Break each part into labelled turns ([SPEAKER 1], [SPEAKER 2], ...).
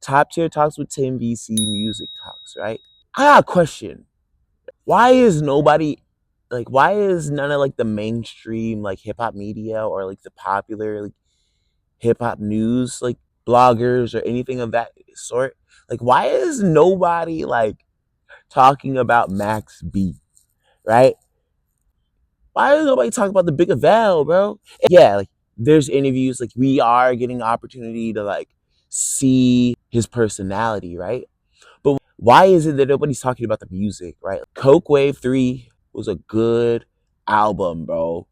[SPEAKER 1] Top tier talks with Tim VC music talks, right? I got a question. Why is nobody why is none of like the mainstream like hip hop media or like the popular like hip hop news like bloggers or anything of that sort? Like why is nobody like talking about Max B, right? Why is nobody talking about the Big Avail, bro? Yeah, like there's interviews, like we are getting opportunity to like see his personality, right? But why is it that nobody's talking about the music, right? Coke Wave 3 was a good album, bro.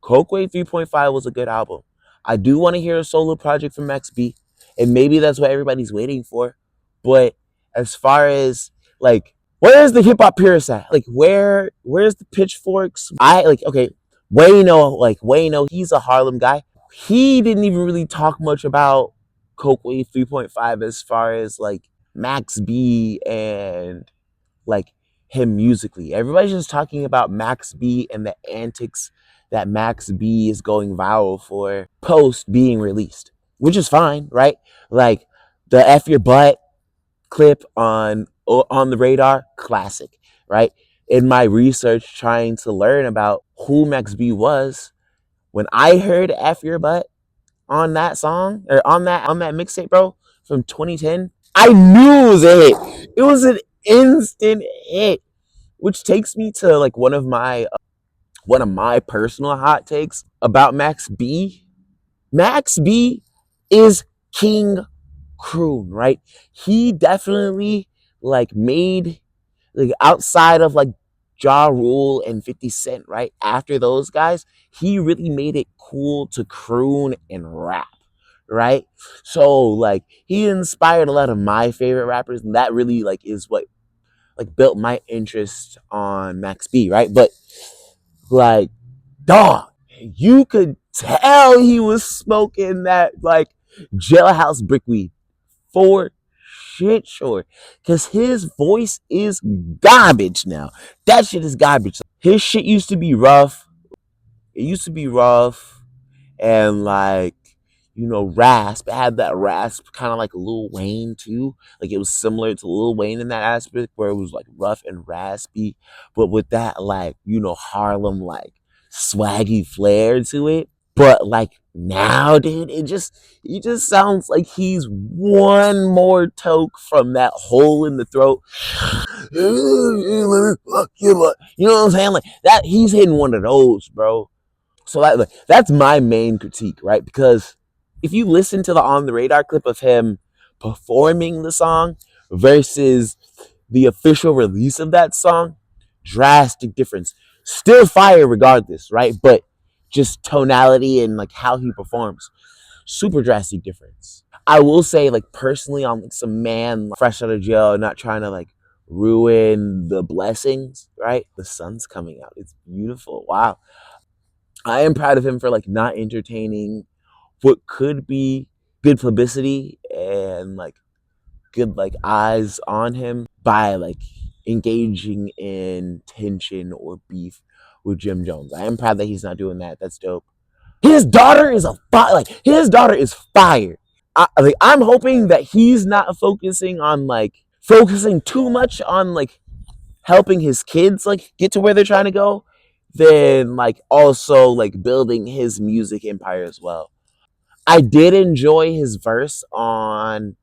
[SPEAKER 1] Coke Wave 3.5 was a good album. I do want to hear a solo project from Max B, and maybe that's what everybody's waiting for. But as far as like where's the hip hop purist at? Like where's the pitchforks? I like okay, Wayno, he's a Harlem guy. He didn't even really talk much about Coke Wave 3.5 as far as like Max B and like him musically. Everybody's just talking about Max B and the antics that Max B is going viral for post being released, which is fine, right? Like the F Your Butt clip on the radar, classic, right? In my research trying to learn about who Max B was, when I heard F Your Butt on that song or on that mixtape, bro, from 2010, I knew it was a hit. It was an instant hit, which takes me to like one of my personal hot takes about Max B. Max B is King Croon, right? He definitely like made like outside of like Ja Rule and 50 Cent, right? After those guys, he really made it cool to croon and rap, right? So like he inspired a lot of my favorite rappers, and that really like is what like built my interest on Max B, right? But like, dog, you could tell he was smoking that like jailhouse brickweed for shit sure. Cause his voice is garbage now. That shit is garbage. His shit used to be rough. It used to be rough and like, rasp. It had that rasp kind of like Lil Wayne too. Like it was similar to Lil Wayne in that aspect where it was like rough and raspy, but with that like, Harlem like swaggy flair to it. But like now, dude, it just sounds like he's one more toke from that hole in the throat. You know what I'm saying? Like that, he's hitting one of those, bro. So that's my main critique, right? Because if you listen to the On the Radar clip of him performing the song versus the official release of that song, drastic difference. Still fire regardless, right? But just tonality and like how he performs, super drastic difference. I will say, like personally, I'm like some man fresh out of jail, not trying to like ruin the blessings, right? The sun's coming out. It's beautiful. Wow. I am proud of him for like not entertaining what could be good publicity and like good like eyes on him by like engaging in tension or beef with Jim Jones. I am proud that he's not doing that. That's dope. His daughter is his daughter is fire. I'm hoping that he's not focusing too much on like helping his kids like get to where they're trying to go, then like also like building his music empire as well. I did enjoy his verse on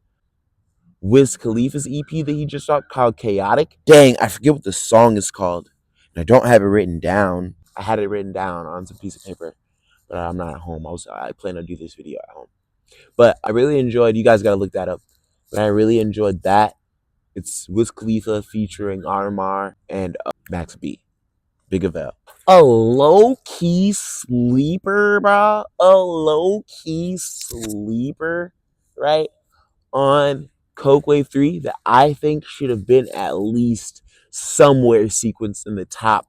[SPEAKER 1] Wiz Khalifa's EP that he just dropped called Chaotic. Dang, I forget what the song is called. And I don't have it written down. I had it written down on some piece of paper, but I'm not at home. I plan to do this video at home. But I really enjoyed. You guys gotta look that up. But I really enjoyed that. It's Wiz Khalifa featuring RMR and Max B. Big Avail. A low key sleeper, bro. A low key sleeper, right? On Coke Wave 3 that I think should have been at least somewhere sequenced in the top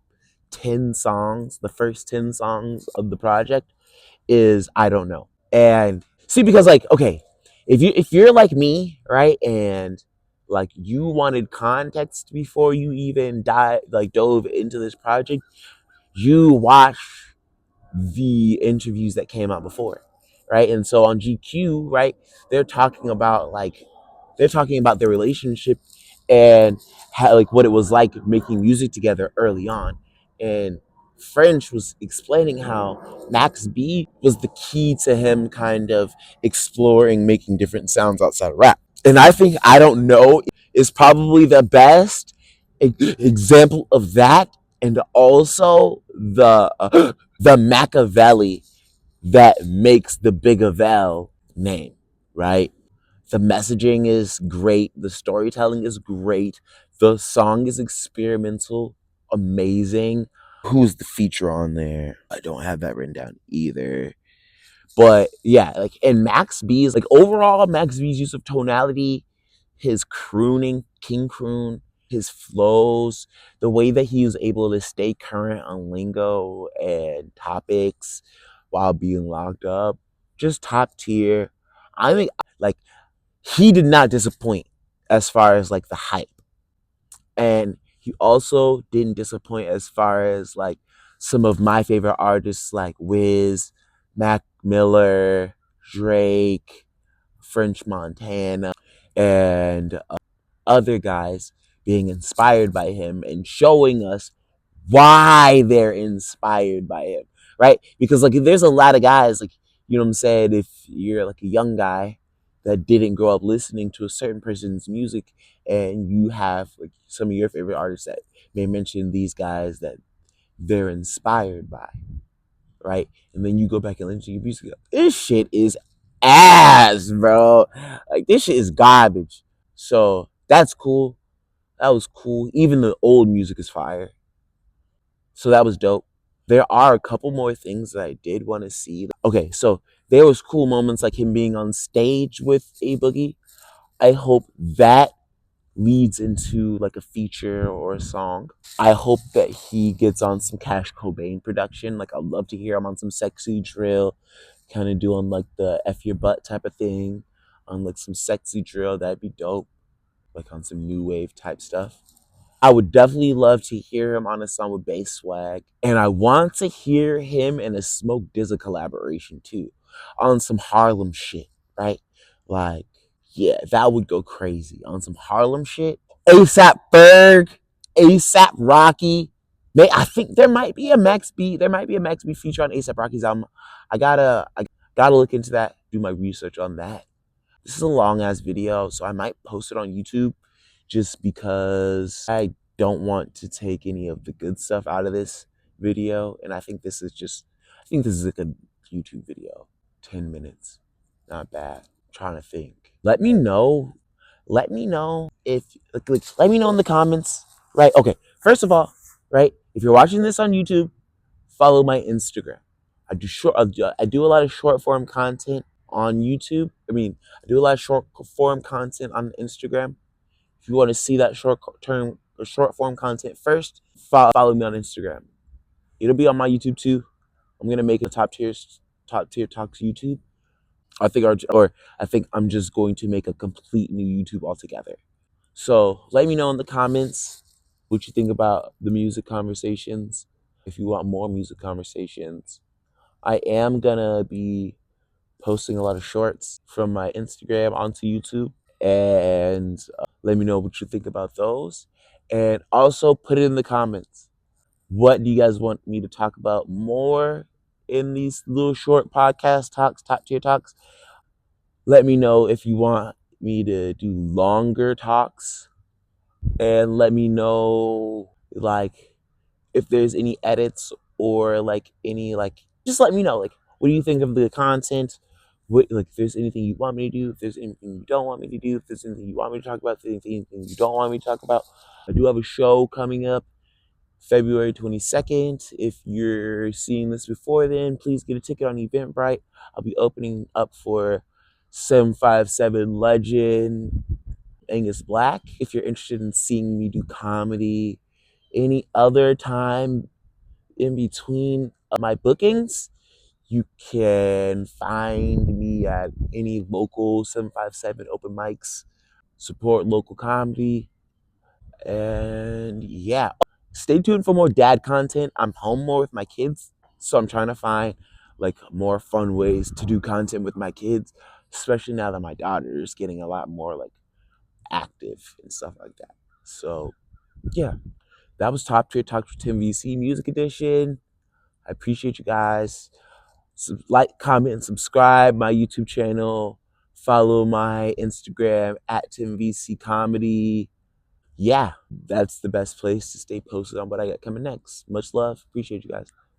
[SPEAKER 1] 10 songs, the first 10 songs of the project is I Don't Know. And see, because like, okay, if you're like me, right, and like you wanted context before you even dove into this project, you watch the interviews that came out before, right? And so on GQ, right, they're talking about like they're talking about their relationship and how, like what it was like making music together early on. And French was explaining how Max B was the key to him kind of exploring making different sounds outside of rap. And I think I Don't Know is probably the best example of that, and also the Machiavelli that makes the Bigavel name, right? The messaging is great, the storytelling is great, the song is experimental, amazing. Who's the feature on there? I don't have that written down either. But yeah, like, and Max B's, like, overall, Max B's use of tonality, his crooning, king croon, his flows, the way that he was able to stay current on lingo and topics while being locked up, just top tier. I think, like, he did not disappoint as far as like the hype, and he also didn't disappoint as far as like some of my favorite artists like Wiz, Mac Miller, Drake, French Montana, and other guys being inspired by him and showing us why they're inspired by him, right? Because like there's a lot of guys, like, you know what I'm saying, if you're like a young guy that didn't grow up listening to a certain person's music, and you have like some of your favorite artists that may mention these guys that they're inspired by, right? And then you go back and listen to your music, this shit is ass, bro. Like, this shit is garbage. So that's cool. That was cool. Even the old music is fire. So that was dope. There are a couple more things that I did want to see. Okay, so there was cool moments like him being on stage with A Boogie. I hope that leads into like a feature or a song. I hope that he gets on some Cash Cobain production. Like, I'd love to hear him on some sexy drill, kind of doing like the F your butt type of thing, on like some sexy drill. That'd be dope. Like on some new wave type stuff. I would definitely love to hear him on a song with Bass Swag. And I want to hear him in a Smoke DZA collaboration too, on some Harlem shit, right? Like, yeah, that would go crazy on some Harlem shit. ASAP Berg, ASAP Rocky. I think there might be a Max B feature on ASAP Rocky's album. I gotta look into that, do my research on that. This is a long ass video, so I might post it on YouTube just because I don't want to take any of the good stuff out of this video. And I think this is a good YouTube video. 10 minutes. Not bad. I'm trying to think. Let me know. Let me know if, let me know in the comments. Right? Okay. First of all, right? If you're watching this on YouTube, follow my Instagram. I do a lot of short form content on YouTube. I do a lot of short form content on Instagram. If you want to see that short form content first, follow me on Instagram. It'll be on my YouTube too. I'm gonna make a top tier talks YouTube. I think I'm just going to make a complete new YouTube altogether. So let me know in the comments what you think about the music conversations. If you want more music conversations, I am gonna be posting a lot of shorts from my Instagram onto YouTube, and let me know what you think about those. And also put it in the comments. What do you guys want me to talk about more in these little short podcast talks, top tier talks? Let me know if you want me to do longer talks, and let me know like if there's any edits or like any like, just let me know like what do you think of the content, what, like, if there's anything you want me to do, if there's anything you don't want me to do, if there's anything you want me to talk about, if there's anything you don't want me to talk about. I do have a show coming up February 22nd. If you're seeing this before then, please get a ticket on Eventbrite. I'll be opening up for 757 legend Angus Black. If you're interested in seeing me do comedy any other time in between my bookings, you can find me at any local 757 open mics. Support local comedy. And yeah, stay tuned for more dad content. I'm home more with my kids, so I'm trying to find like more fun ways to do content with my kids, especially now that my daughter is getting a lot more like active and stuff like that. So yeah, that was Top Tier Talks with Tim VC Music Edition. I appreciate you guys. Like, comment, and subscribe my YouTube channel. Follow my Instagram at TimVC Comedy. Yeah, that's the best place to stay posted on what I got coming next. Much love. Appreciate you guys.